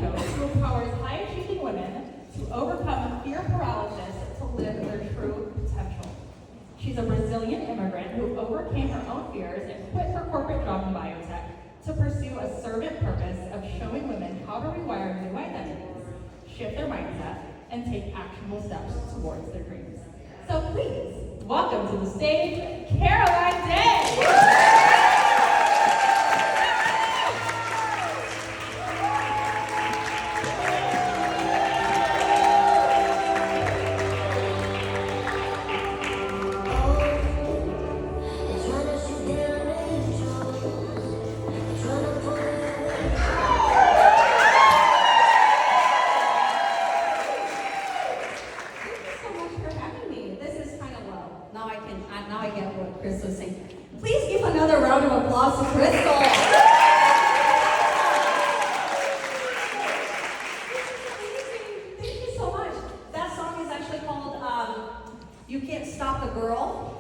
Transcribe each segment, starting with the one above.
coach who empowers high-achieving women to overcome fear paralysis to live their true potential. She's a Brazilian immigrant who overcame her own fears and quit her corporate job in biotech to pursue a servant purpose of showing women how to rewire new identities, shift their mindset, and take actionable steps towards their dreams. So please, welcome to the stage, Carolline Day!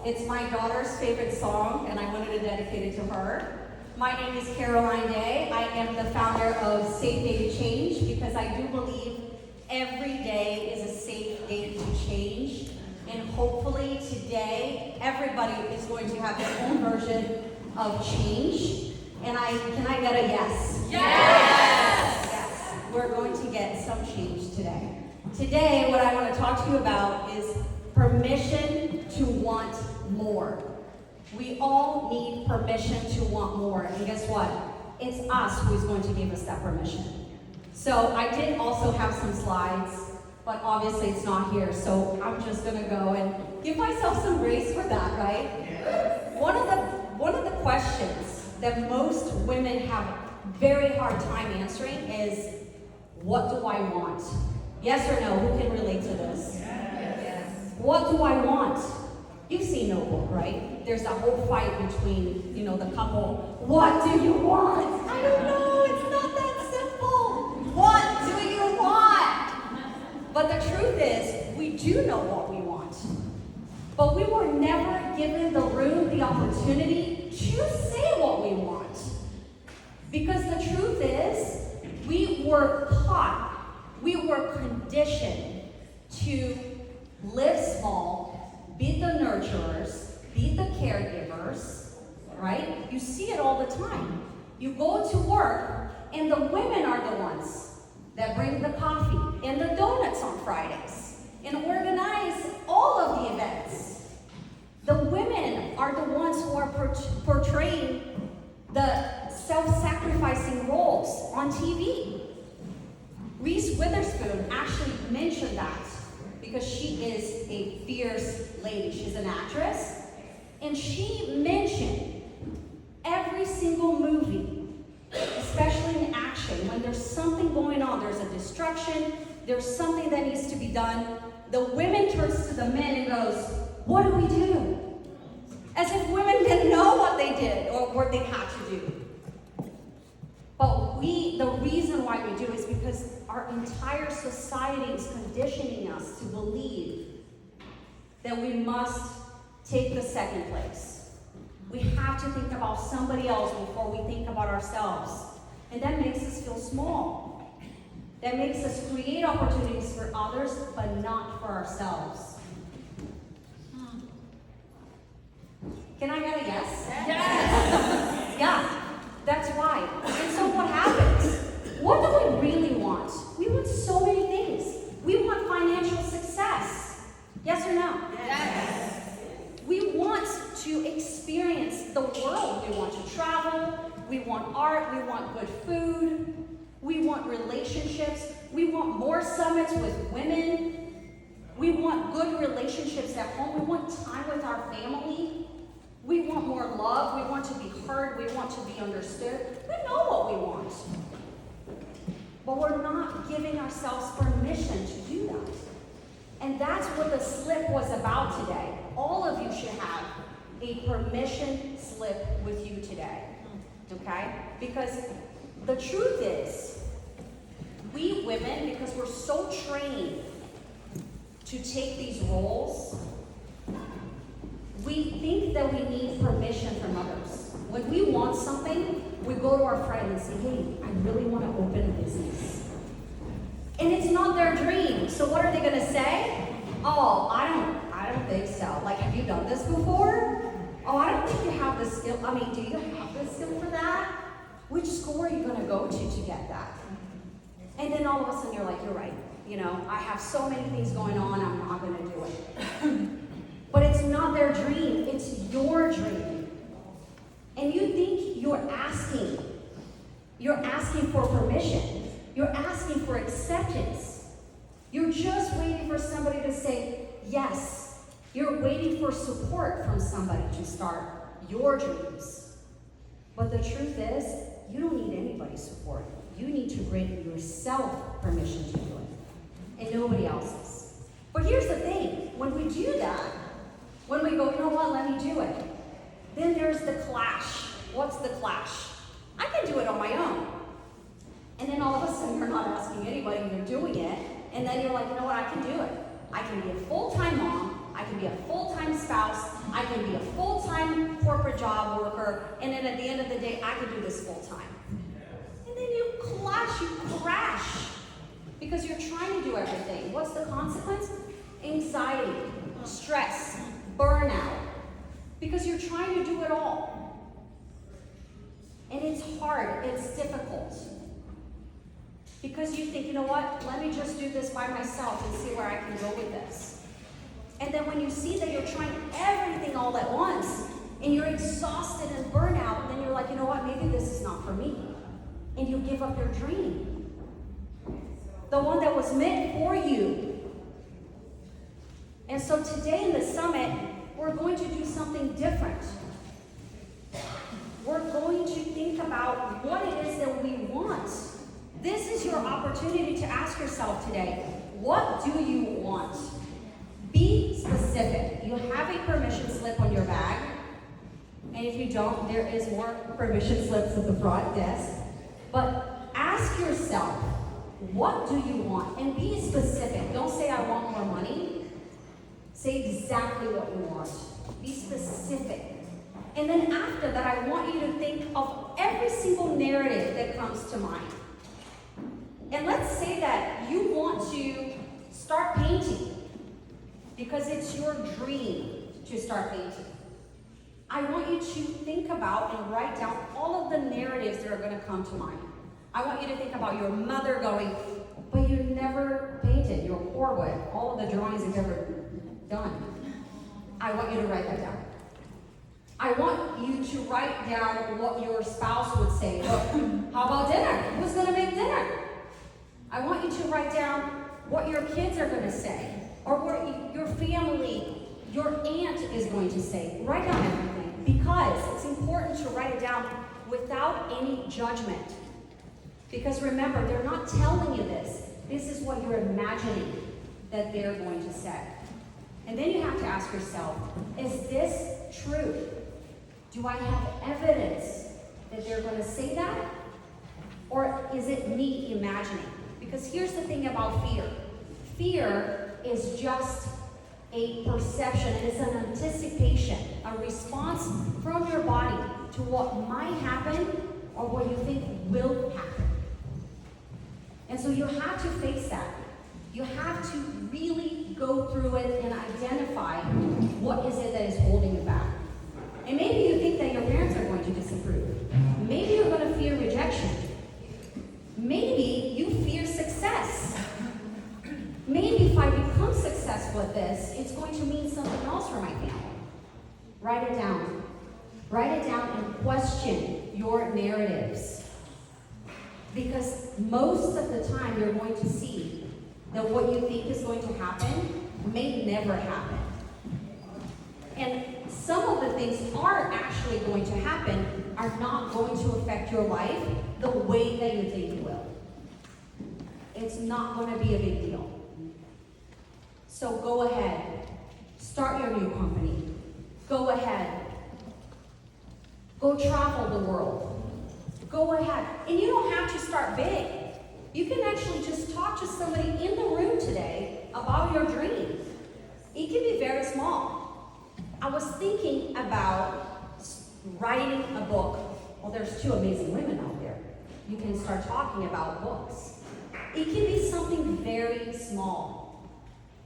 It's my daughter's favorite song, and I wanted to dedicate it to her. My name is Caroline Day. I am the founder of Safe Day to Change because I do believe every day is a safe day to change. And hopefully today, everybody is going to have their own version of change. And can I get a yes? Yes! Yes. We're going to get some change today. Today, what I want to talk to you about is permission to want more. We all need permission to want more. And guess what? It's us who's going to give us that permission. So I did also have some slides, but obviously it's not here. So I'm just going to go and give myself some grace for that, right? Yes. One of the questions that most women have very hard time answering is, what do I want? Yes or no? Who can relate to this? Yes. What do I want? You've seen Notebook, right? There's that whole fight between, the couple. What do you want? I don't know. It's not that simple. What do you want? But the truth is, we do know what we want. But we were never given the room, the opportunity to say what we want. Because the truth is, we were taught, we were conditioned to live small, be the nurturers, be the caregivers, right? You see it all the time. You go to work, and the women are the ones that bring the coffee and the donuts on Fridays and organize all of the events. The women are the ones who are portraying the self-sacrificing roles on TV. Reese Witherspoon actually mentioned that, because she is a fierce lady. She's an actress. And she mentioned every single movie, especially in action, when there's something going on, there's a destruction, there's something that needs to be done, the women turns to the men and goes, what do we do? As if women didn't know what they did or what they had to do. But the reason why we do is because our entire society is conditioning us to believe that we must take the second place. We have to think about somebody else before we think about ourselves. And that makes us feel small. That makes us create opportunities for others, but not for ourselves. Can I get a yes? Yes! Yeah. That's right. And so what happens? What do we really want? We want so many things. We want financial success. Yes or no? Yes. We want to experience the world. We want to travel. We want art. We want good food. We want relationships. We want more summits with women. We want good relationships at home. We want time with our family. We want more love. We want to be heard. We want to be understood. We know what we want. But we're not giving ourselves permission to do that. And that's what the slip was about today. All of you should have a permission slip with you today. Okay? Because the truth is, we women, because we're so trained to take these roles, we think that we need permission from others. When we want something, we go to our friend and say, hey, I really want to open a business. what are they going to say? Oh, I don't think so. Like, have you done this before? Oh, I don't think you have the skill. I mean, do you have the skill for that? Which school are you going to go to get that? And then all of a sudden you're like, you're right. You know, I have so many things going on, I'm not going to do it. But it's not their dream, it's your dream. And you think you're asking for permission. You're asking for acceptance. You're just waiting for somebody to say yes. You're waiting for support from somebody to start your dreams. But the truth is, you don't need anybody's support. You need to grant yourself permission to do it, and nobody else's. But here's the thing, when we do that, when we go, you know what, let me do it, then there's the clash. What's the clash? I can do it on my own. And then all of a sudden you're not asking anybody, you're doing it, and then you're like, you know what, I can do it. I can be a full-time mom, I can be a full-time spouse, I can be a full-time corporate job worker, and then at the end of the day, I can do this full-time. And then you clash, you crash, because you're trying to do everything. What's the consequence? Anxiety, stress, burnout, because you're trying to do it all. And it's hard, it's difficult. Because you think, you know what, let me just do this by myself and see where I can go with this. And then when you see that you're trying everything all at once, and you're exhausted and burnout, then you're like, you know what, maybe this is not for me. And you give up your dream. The one that was meant for you. And so today in the summit, we're going to do something different. We're going to think about what it is that we want. This is your opportunity to ask yourself today, what do you want? Be specific. You have a permission slip on your bag. And if you don't, there is more permission slips at the front desk. But ask yourself, what do you want? And be specific. Don't say, I want more money. Say exactly what you want. Be specific. And then after that, I want you to think of every single narrative that comes to mind. And let's say that you want to start painting because it's your dream to start painting. I want you to think about and write down all of the narratives that are going to come to mind. I want you to think about your mother going, but you never painted, you're horrible at all of the drawings you've ever done. I want you to write that down. I want you to write down what your spouse would say. Well, how about dinner? Who's going to make dinner? I want you to write down what your kids are going to say, or what your family, your aunt is going to say. Write down everything, because it's important to write it down without any judgment. Because remember, they're not telling you this. This is what you're imagining that they're going to say. And then you have to ask yourself, is this true? Do I have evidence that they're going to say that? Or is it me imagining? Because here's the thing about fear. Fear is just a perception. It is an anticipation, a response from your body to what might happen or what you think will happen. And so you have to face that. You have to really go through it and identify what is it that is holding you back. And maybe you think that your parents are going to disapprove. Maybe you're going to fear rejection. Maybe you fear success. Maybe if I become successful at this, it's going to mean something else for my family. Write it down. Write it down and question your narratives. Because most of the time you're going to see that what you think is going to happen may never happen. And some of the things are actually going to happen, are not going to affect your life the way that you think it will. It's not going to be a big deal. So go ahead. Start your new company. Go ahead. Go travel the world. Go ahead. And you don't have to start big. You can actually just talk to somebody in the room today about your dream. It can be very small. I was thinking about writing a book. Well, there's two amazing women out there. You can start talking about books. It can be something very small.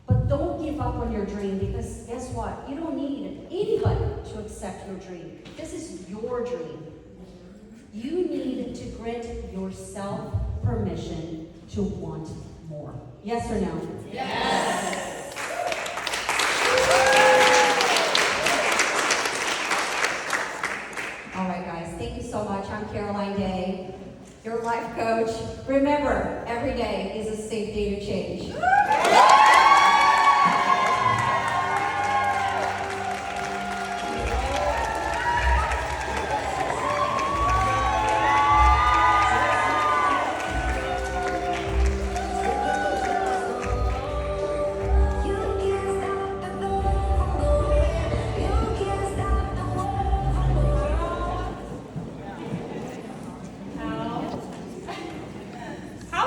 But don't give up on your dream, because guess what? You don't need anybody to accept your dream. This is your dream. You need to grant yourself permission to want more. Yes or no? Yes. All right, guys. Thank you so much. I'm Caroline Day, your life coach. Remember, every day is a safe day to change.